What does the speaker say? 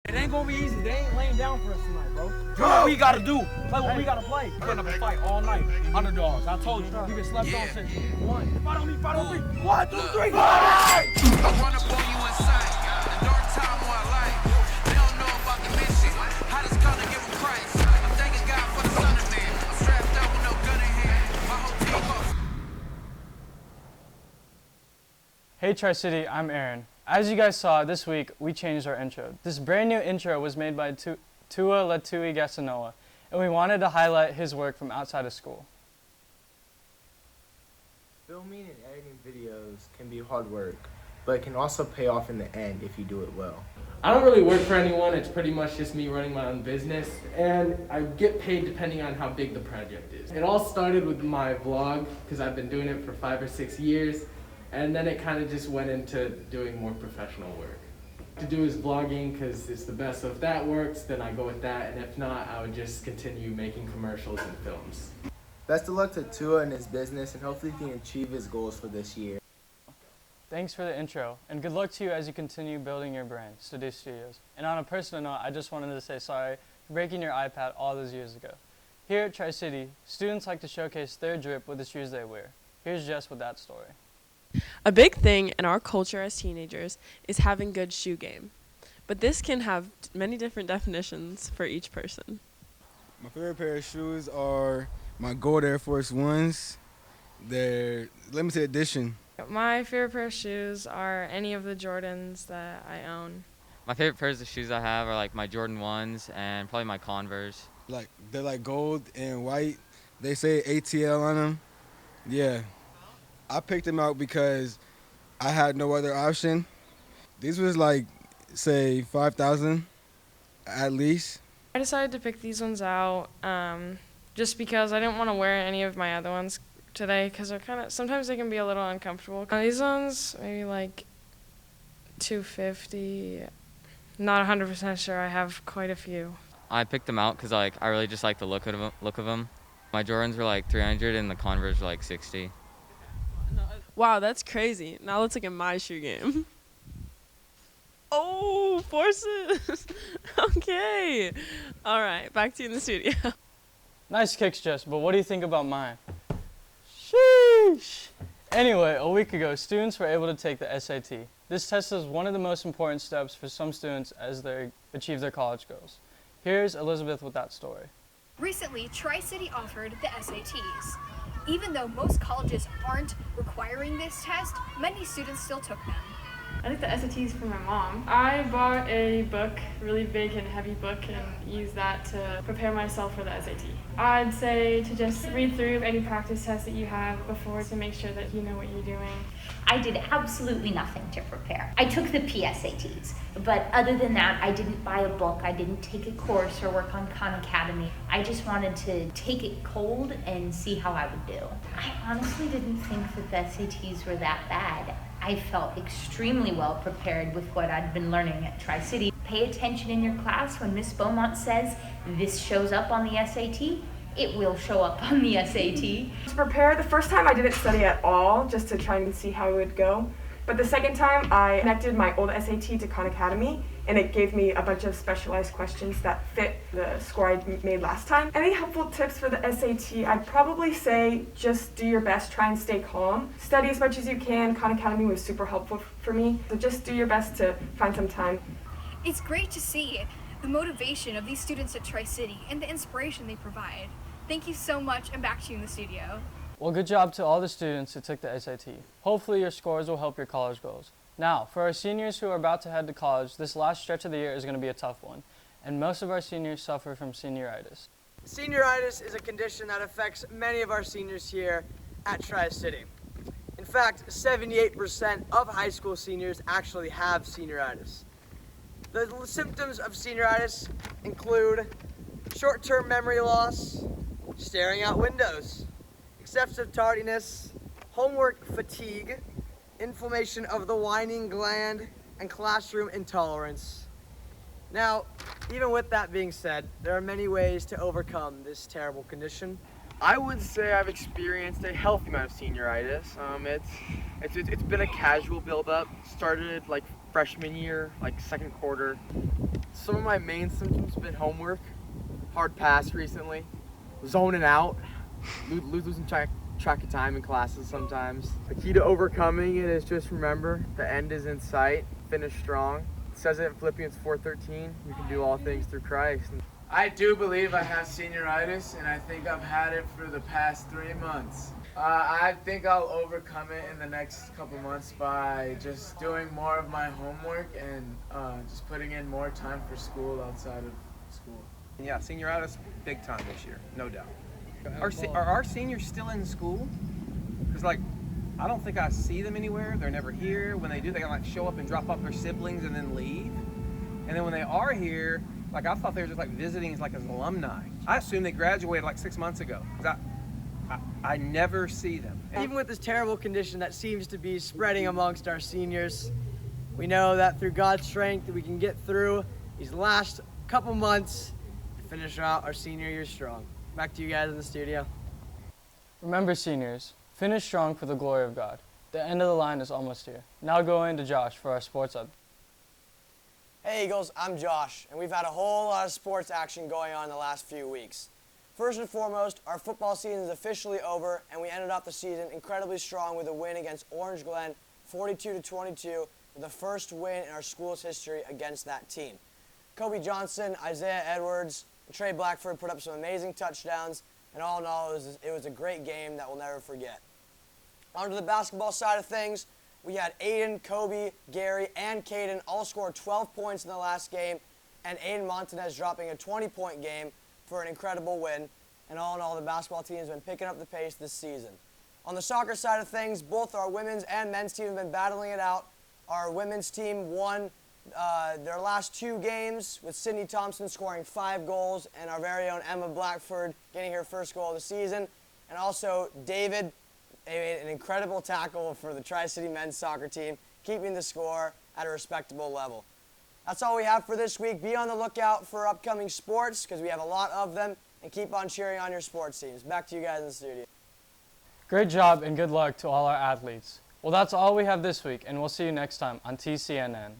It ain't gonna be easy. They ain't laying down for us tonight, bro. Do what we gotta do. Play what we gotta play. We're gonna fight all night. Underdogs. I told you. We been slept on since one. Fight on me. Fight on three. 1, 2, 3. Fight! I run up on you inside. The dark time of our life. They don't know about the mission. How does God give them Christ? I'm thanking God for the Son of Man. I'm strapped up with no gun in hand. My whole team goes. Hey Tri-City, I'm Aaron. As you guys saw, this week we changed our intro. This brand new intro was made by Tua Latui Gasanoa, and we wanted to highlight his work from outside of school. Filming and editing videos can be hard work, but it can also pay off in the end if you do it well. I don't really work for anyone. It's pretty much just me running my own business, and I get paid depending on how big the project is. It all started with my vlog because I've been doing it for 5 or 6 years, and then it kind of just went into doing more professional work. To do is vlogging because it's the best, so if that works, then I go with that, and if not, I would just continue making commercials and films. Best of luck to Tua and his business, and hopefully he can achieve his goals for this year. Thanks for the intro, and good luck to you as you continue building your brand, Studio Studios. And on a personal note, I just wanted to say sorry for breaking your iPad all those years ago. Here at Tri-City, students like to showcase their drip with the shoes they wear. Here's Jess with that story. A big thing in our culture as teenagers is having good shoe game, but this can have many different definitions for each person. My favorite pair of shoes are my gold Air Force Ones. They're limited edition. My favorite pair of shoes are any of the Jordans that I own. My favorite pairs of shoes I have are like my Jordan 1s and probably my Converse. They're like gold and white. They say ATL on them. Yeah. I picked them out because I had no other option. These was like, say, $5,000 at least. I decided to pick these ones out just because I didn't want to wear any of my other ones today because they're sometimes they can be a little uncomfortable. These ones, maybe like $250. Not 100% sure. I have quite a few. I picked them out because I really just like the look of them. My Jordans were like $300 and the Converse were like $60. Wow, that's crazy. Now let's look at my shoe game. Oh, forces. Okay. All right, back to you in the studio. Nice kicks, Jess, but what do you think about mine? Sheesh. Anyway, a week ago, students were able to take the SAT. This test is one of the most important steps for some students as they achieve their college goals. Here's Elizabeth with that story. Recently, Tri-City offered the SATs. Even though most colleges aren't requiring this test, many students still took them. I took the SATs for my mom. I bought a book, really big and heavy book, and used that to prepare myself for the SAT. I'd say to just read through any practice tests that you have before to make sure that you know what you're doing. I did absolutely nothing to prepare. I took the PSATs, but other than that, I didn't buy a book, I didn't take a course or work on Khan Academy. I just wanted to take it cold and see how I would do. I honestly didn't think that the SATs were that bad. I felt extremely well prepared with what I'd been learning at Tri-City. Pay attention in your class when Miss Beaumont says this shows up on the SAT. It will show up on the SAT. To prepare, the first time I didn't study at all, just to try and see how it would go. But the second time, I connected my old SAT to Khan Academy, and it gave me a bunch of specialized questions that fit the score I made last time. Any helpful tips for the SAT? I'd probably say just do your best, try and stay calm. Study as much as you can. Khan Academy was super helpful for me, so just do your best to find some time. It's great to see the motivation of these students at Tri-City and the inspiration they provide. Thank you so much, and back to you in the studio. Well, good job to all the students who took the SAT. Hopefully your scores will help your college goals. Now, for our seniors who are about to head to college, this last stretch of the year is going to be a tough one, and most of our seniors suffer from senioritis. Senioritis is a condition that affects many of our seniors here at Tri-City. In fact, 78% of high school seniors actually have senioritis. The symptoms of senioritis include short-term memory loss, staring out windows, excessive tardiness, homework fatigue, inflammation of the whining gland, and classroom intolerance. Now, even with that being said, there are many ways to overcome this terrible condition. I would say I've experienced a healthy amount of senioritis. It's been a casual buildup. Started like freshman year, like second quarter. Some of my main symptoms have been homework, hard pass recently, zoning out, losing track of time in classes sometimes. The key to overcoming it is just remember, the end is in sight, finish strong. It says it in Philippians 4:13, you can do all things through Christ. I do believe I have senioritis, and I think I've had it for the past 3 months. I think I'll overcome it in the next couple months by just doing more of my homework and just putting in more time for school outside of school. Yeah, senioritis, big time this year, no doubt. Are our seniors still in school? Because, like, I don't think I see them anywhere. They're never here. When they do, they gotta, like, show up and drop off their siblings and then leave. And then when they are here, like, I thought they were just, like, visiting as, like, as alumni. I assume they graduated, like, 6 months ago. 'Cause I never see them. Even with this terrible condition that seems to be spreading amongst our seniors, we know that through God's strength we can get through these last couple months and finish out our senior year strong. Back to you guys in the studio. Remember, seniors, finish strong for the glory of God. The end of the line is almost here. Now going to Josh for our sports update. Hey Eagles, I'm Josh, and we've had a whole lot of sports action going on in the last few weeks. First and foremost, our football season is officially over, and we ended off the season incredibly strong with a win against Orange Glen, 42-22, with the first win in our school's history against that team. Kobe Johnson, Isaiah Edwards, and Trey Blackford put up some amazing touchdowns, and all in all, it was a great game that we'll never forget. On to the basketball side of things, we had Aiden, Kobe, Gary, and Caden all score 12 points in the last game, and Aiden Montanez dropping a 20-point game for an incredible win. And all in all, the basketball team has been picking up the pace this season. On the soccer side of things, both our women's and men's team have been battling it out. Our women's team won their last 2 games, with Sydney Thompson scoring 5 goals and our very own Emma Blackford getting her first goal of the season. And also, David made an incredible tackle for the Tri-City men's soccer team, keeping the score at a respectable level. That's all we have for this week. Be on the lookout for upcoming sports, because we have a lot of them, and keep on cheering on your sports teams. Back to you guys in the studio. Great job and good luck to all our athletes. Well, that's all we have this week, and we'll see you next time on TCNN.